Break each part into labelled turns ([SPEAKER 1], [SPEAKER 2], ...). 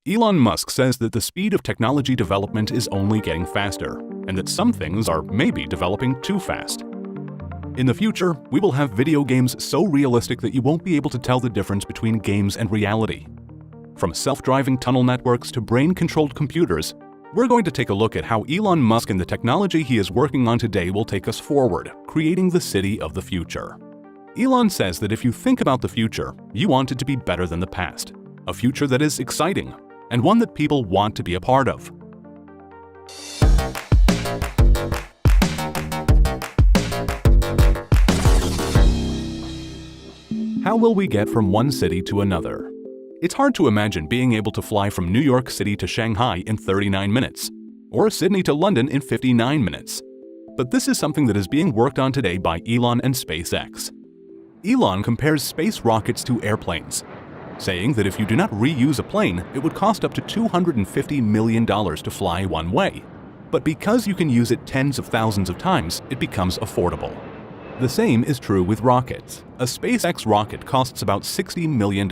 [SPEAKER 1] Elon Musk says that the speed of technology development is only getting faster, and that some things are maybe developing too fast. In the future, we will have video games so realistic that you won't be able to tell the difference between games and reality. From self-driving tunnel networks to brain-controlled computers, we're going to take a look at how Elon Musk and the technology he is working on today will take us forward, creating the city of the future. Elon says that if you think about the future, you want it to be better than the past, a future that is exciting, and one that people want to be a part of. How will we get from one city to another? It's hard to imagine being able to fly from New York City to Shanghai in 39 minutes, or Sydney to London in 59 minutes. But this is something that is being worked on today by Elon and SpaceX. Elon compares space rockets to airplanes, saying that if you do not reuse a plane, it would cost up to $250 million to fly one way. But because you can use it tens of thousands of times, it becomes affordable. The same is true with rockets. A SpaceX rocket costs about $60 million.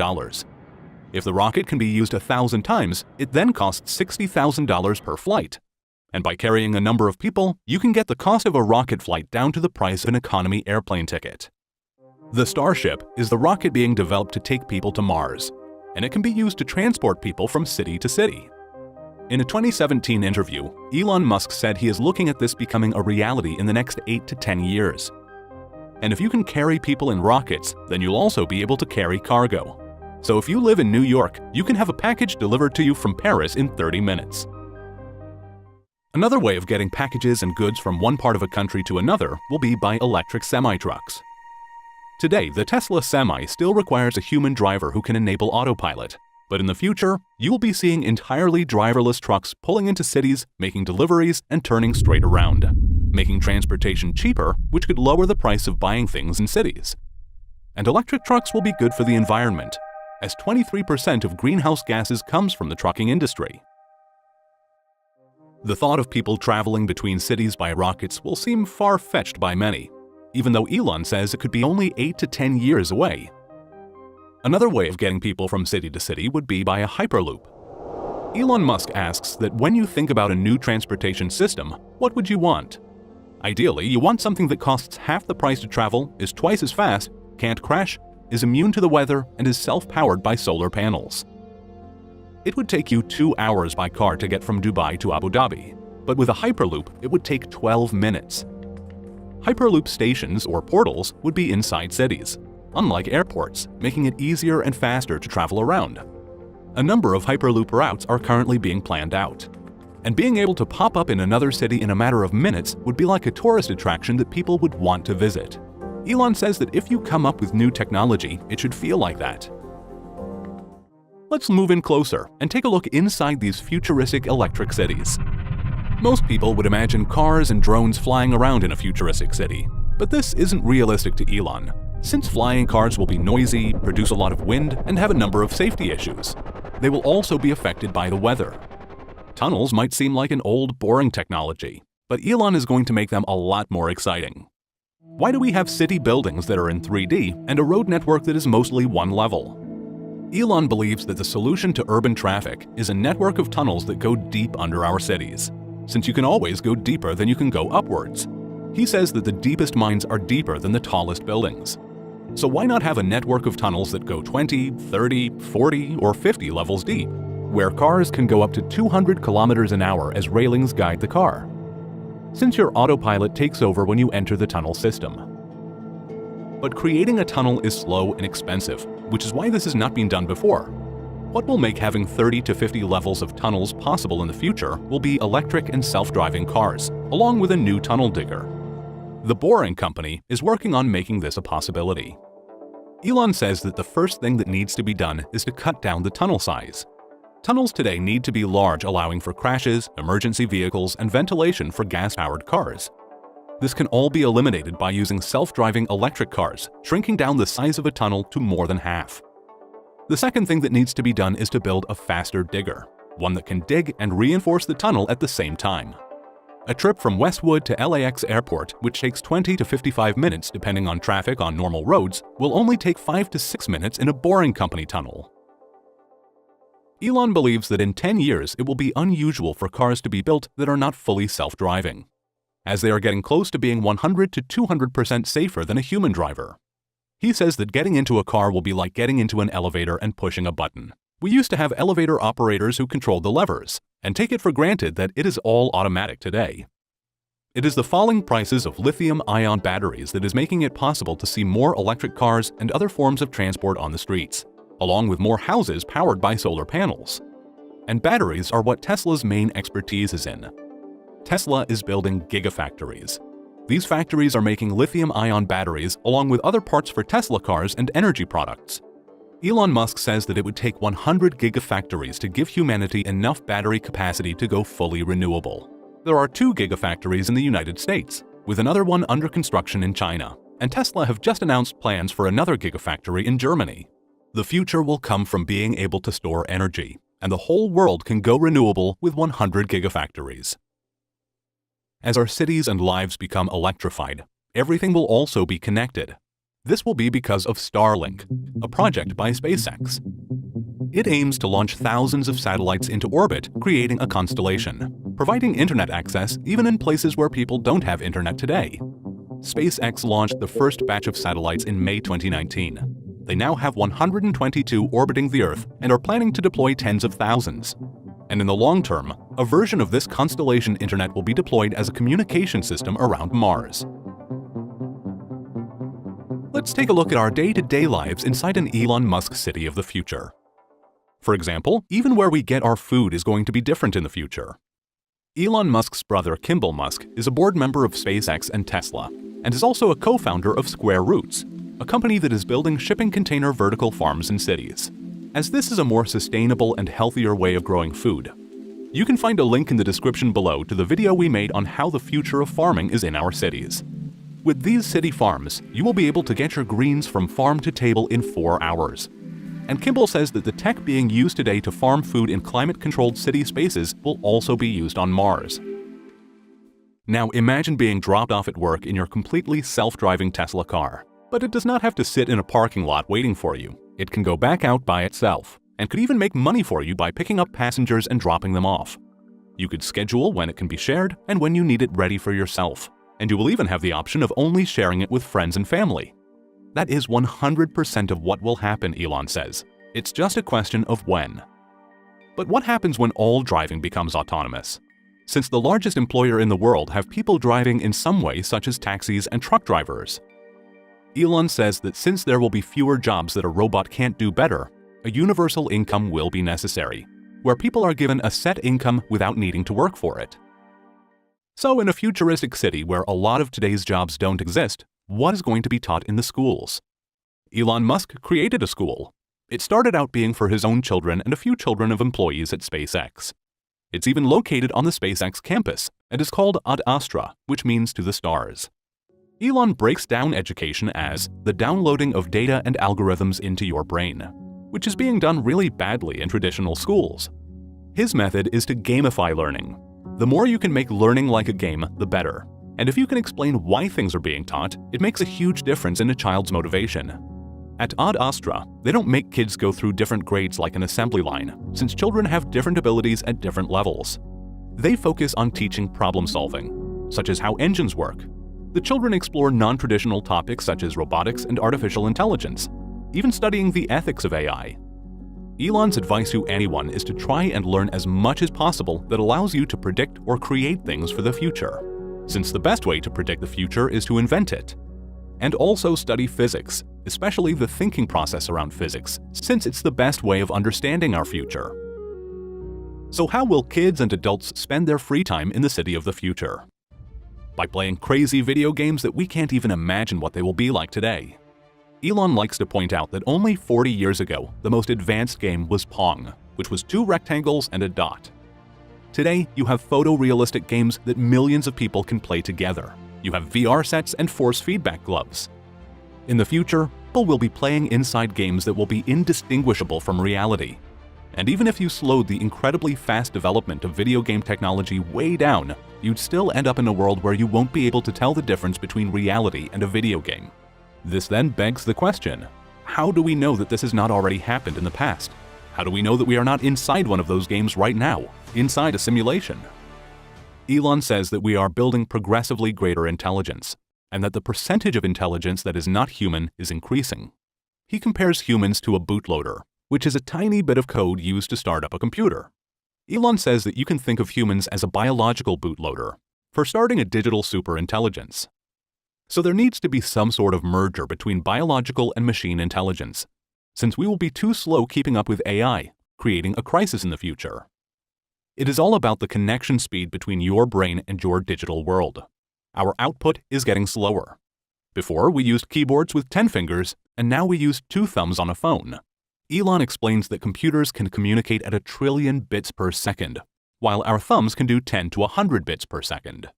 [SPEAKER 1] If the rocket can be used 1,000 times, it then costs $60,000 per flight. And by carrying a number of people, you can get the cost of a rocket flight down to the price of an economy airplane ticket. The Starship is the rocket being developed to take people to Mars, and it can be used to transport people from city to city. In a 2017 interview, Elon Musk said he is looking at this becoming a reality in the next 8 to 10 years. And if you can carry people in rockets, then you'll also be able to carry cargo. So if you live in New York, you can have a package delivered to you from Paris in 30 minutes. Another way of getting packages and goods from one part of a country to another will be by electric semi-trucks. Today, the Tesla Semi still requires a human driver who can enable autopilot. But in the future, you will be seeing entirely driverless trucks pulling into cities, making deliveries, and turning straight around, making transportation cheaper, which could lower the price of buying things in cities. And electric trucks will be good for the environment, as 23% of greenhouse gases comes from the trucking industry. The thought of people traveling between cities by rockets will seem far-fetched by many, even though Elon says it could be only 8 to 10 years away. Another way of getting people from city to city would be by a hyperloop. Elon Musk asks that when you think about a new transportation system, what would you want? Ideally, you want something that costs half the price to travel, is twice as fast, can't crash, is immune to the weather, and is self-powered by solar panels. It would take you 2 hours by car to get from Dubai to Abu Dhabi, but with a hyperloop, it would take 12 minutes. Hyperloop stations, or portals, would be inside cities, unlike airports, making it easier and faster to travel around. A number of hyperloop routes are currently being planned out. And being able to pop up in another city in a matter of minutes would be like a tourist attraction that people would want to visit. Elon says that if you come up with new technology, it should feel like that. Let's move in closer and take a look inside these futuristic electric cities. Most people would imagine cars and drones flying around in a futuristic city, but this isn't realistic to Elon, since flying cars will be noisy, produce a lot of wind, and have a number of safety issues. They will also be affected by the weather. Tunnels might seem like an old, boring technology, but Elon is going to make them a lot more exciting. Why do we have city buildings that are in 3D and a road network that is mostly one level? Elon believes that the solution to urban traffic is a network of tunnels that go deep under our cities, since you can always go deeper than you can go upwards. He says that the deepest mines are deeper than the tallest buildings. So why not have a network of tunnels that go 20, 30, 40, or 50 levels deep, where cars can go up to 200 kilometers an hour as railings guide the car, since your autopilot takes over when you enter the tunnel system. But creating a tunnel is slow and expensive, which is why this has not been done before. What will make having 30 to 50 levels of tunnels possible in the future will be electric and self-driving cars, along with a new tunnel digger. The Boring Company is working on making this a possibility. Elon says that the first thing that needs to be done is to cut down the tunnel size. Tunnels today need to be large, allowing for crashes, emergency vehicles, and ventilation for gas-powered cars. This can all be eliminated by using self-driving electric cars, shrinking down the size of a tunnel to more than half. The second thing that needs to be done is to build a faster digger, one that can dig and reinforce the tunnel at the same time. A trip from Westwood to LAX Airport, which takes 20 to 55 minutes depending on traffic on normal roads, will only take 5 to 6 minutes in a Boring Company tunnel. Elon believes that in 10 years it will be unusual for cars to be built that are not fully self-driving, as they are getting close to being 100 to 200% safer than a human driver. He says that getting into a car will be like getting into an elevator and pushing a button. We used to have elevator operators who controlled the levers, and take it for granted that it is all automatic today. It is the falling prices of lithium-ion batteries that is making it possible to see more electric cars and other forms of transport on the streets, along with more houses powered by solar panels. And batteries are what Tesla's main expertise is in. Tesla is building Gigafactories. These factories are making lithium-ion batteries along with other parts for Tesla cars and energy products. Elon Musk says that it would take 100 Gigafactories to give humanity enough battery capacity to go fully renewable. There are 2 Gigafactories in the United States, with another one under construction in China, and Tesla have just announced plans for another Gigafactory in Germany. The future will come from being able to store energy, and the whole world can go renewable with 100 Gigafactories. As our cities and lives become electrified, everything will also be connected. This will be because of Starlink, a project by SpaceX. It aims to launch thousands of satellites into orbit, creating a constellation, providing internet access even in places where people don't have internet today. SpaceX launched the first batch of satellites in May 2019. They now have 122 orbiting the Earth and are planning to deploy tens of thousands. And in the long term, a version of this constellation internet will be deployed as a communication system around Mars. Let's take a look at our day-to-day lives inside an Elon Musk city of the future. For example, even where we get our food is going to be different in the future. Elon Musk's brother Kimball Musk is a board member of SpaceX and Tesla, and is also a co-founder of Square Roots, a company that is building shipping container vertical farms in cities. As this is a more sustainable and healthier way of growing food, you can find a link in the description below to the video we made on how the future of farming is in our cities. With these city farms, you will be able to get your greens from farm to table in 4 hours. And Kimball says that the tech being used today to farm food in climate-controlled city spaces will also be used on Mars. Now imagine being dropped off at work in your completely self-driving Tesla car. But it does not have to sit in a parking lot waiting for you. It can go back out by itself, and could even make money for you by picking up passengers and dropping them off. You could schedule when it can be shared and when you need it ready for yourself. And you will even have the option of only sharing it with friends and family. That is 100% of what will happen, Elon says. It's just a question of when. But what happens when all driving becomes autonomous? Since the largest employer in the world have people driving in some way, such as taxis and truck drivers. Elon says that since there will be fewer jobs that a robot can't do better, a universal income will be necessary, where people are given a set income without needing to work for it. So in a futuristic city where a lot of today's jobs don't exist, what is going to be taught in the schools? Elon Musk created a school. It started out being for his own children and a few children of employees at SpaceX. It's even located on the SpaceX campus and is called Ad Astra, which means to the stars. Elon breaks down education as the downloading of data and algorithms into your brain, which is being done really badly in traditional schools. His method is to gamify learning. The more you can make learning like a game, the better. And if you can explain why things are being taught, it makes a huge difference in a child's motivation. At Ad Astra, they don't make kids go through different grades like an assembly line, since children have different abilities at different levels. They focus on teaching problem solving, such as how engines work. The children explore non-traditional topics such as robotics and artificial intelligence, even studying the ethics of AI. Elon's advice to anyone is to try and learn as much as possible that allows you to predict or create things for the future, since the best way to predict the future is to invent it. And also study physics, especially the thinking process around physics, since it's the best way of understanding our future. So how will kids and adults spend their free time in the city of the future? By playing crazy video games that we can't even imagine what they will be like today. Elon likes to point out that only 40 years ago, the most advanced game was Pong, which was 2 rectangles and a dot. Today, you have photorealistic games that millions of people can play together. You have VR sets and force feedback gloves. In the future, people will be playing inside games that will be indistinguishable from reality. And even if you slowed the incredibly fast development of video game technology way down, you'd still end up in a world where you won't be able to tell the difference between reality and a video game. This then begs the question, how do we know that this has not already happened in the past? How do we know that we are not inside one of those games right now, inside a simulation? Elon says that we are building progressively greater intelligence, and that the percentage of intelligence that is not human is increasing. He compares humans to a bootloader, which is a tiny bit of code used to start up a computer. Elon says that you can think of humans as a biological bootloader for starting a digital superintelligence. So there needs to be some sort of merger between biological and machine intelligence, since we will be too slow keeping up with AI, creating a crisis in the future. It is all about the connection speed between your brain and your digital world. Our output is getting slower. Before, we used keyboards with 10 fingers, and now we use 2 thumbs on a phone. Elon explains that computers can communicate at 1 trillion bits per second, while our thumbs can do 10 to 100 bits per second.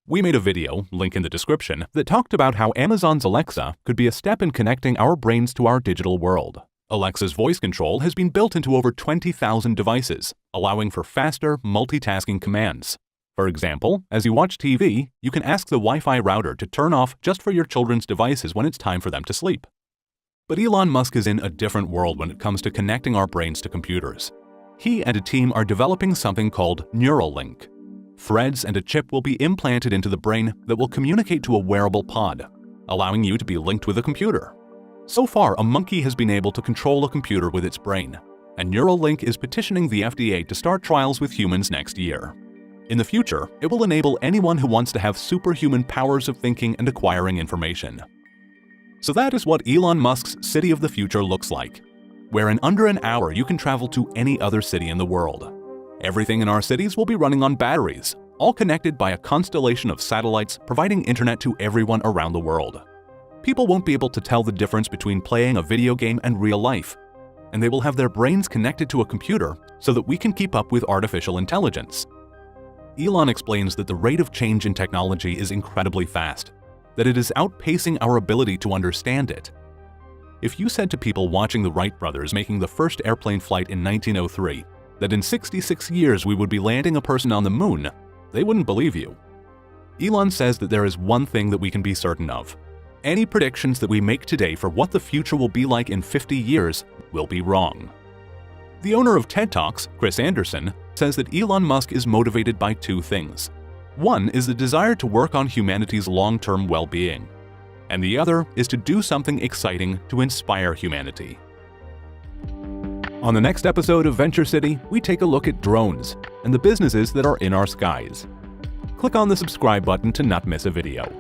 [SPEAKER 1] We made a video, link in the description, that talked about how Amazon's Alexa could be a step in connecting our brains to our digital world. Alexa's voice control has been built into over 20,000 devices, allowing for faster, multitasking commands. For example, as you watch TV, you can ask the Wi-Fi router to turn off just for your children's devices when it's time for them to sleep. But Elon Musk is in a different world when it comes to connecting our brains to computers. He and a team are developing something called Neuralink. Threads and a chip will be implanted into the brain that will communicate to a wearable pod, allowing you to be linked with a computer. So far, a monkey has been able to control a computer with its brain, and Neuralink is petitioning the FDA to start trials with humans next year. In the future, it will enable anyone who wants to have superhuman powers of thinking and acquiring information. So that is what Elon Musk's city of the future looks like, where in under an hour you can travel to any other city in the world. Everything in our cities will be running on batteries, all connected by a constellation of satellites providing internet to everyone around the world. People won't be able to tell the difference between playing a video game and real life, and they will have their brains connected to a computer so that we can keep up with artificial intelligence. Elon explains that the rate of change in technology is incredibly fast, that it is outpacing our ability to understand it. If you said to people watching the Wright brothers making the first airplane flight in 1903 that in 66 years we would be landing a person on the moon, they wouldn't believe you. Elon says that there is one thing that we can be certain of. Any predictions that we make today for what the future will be like in 50 years will be wrong. The owner of TED Talks, Chris Anderson, says that Elon Musk is motivated by 2 things. One is the desire to work on humanity's long-term well-being, and the other is to do something exciting to inspire humanity. On the next episode of Venture City, we take a look at drones and the businesses that are in our skies. Click on the subscribe button to not miss a video.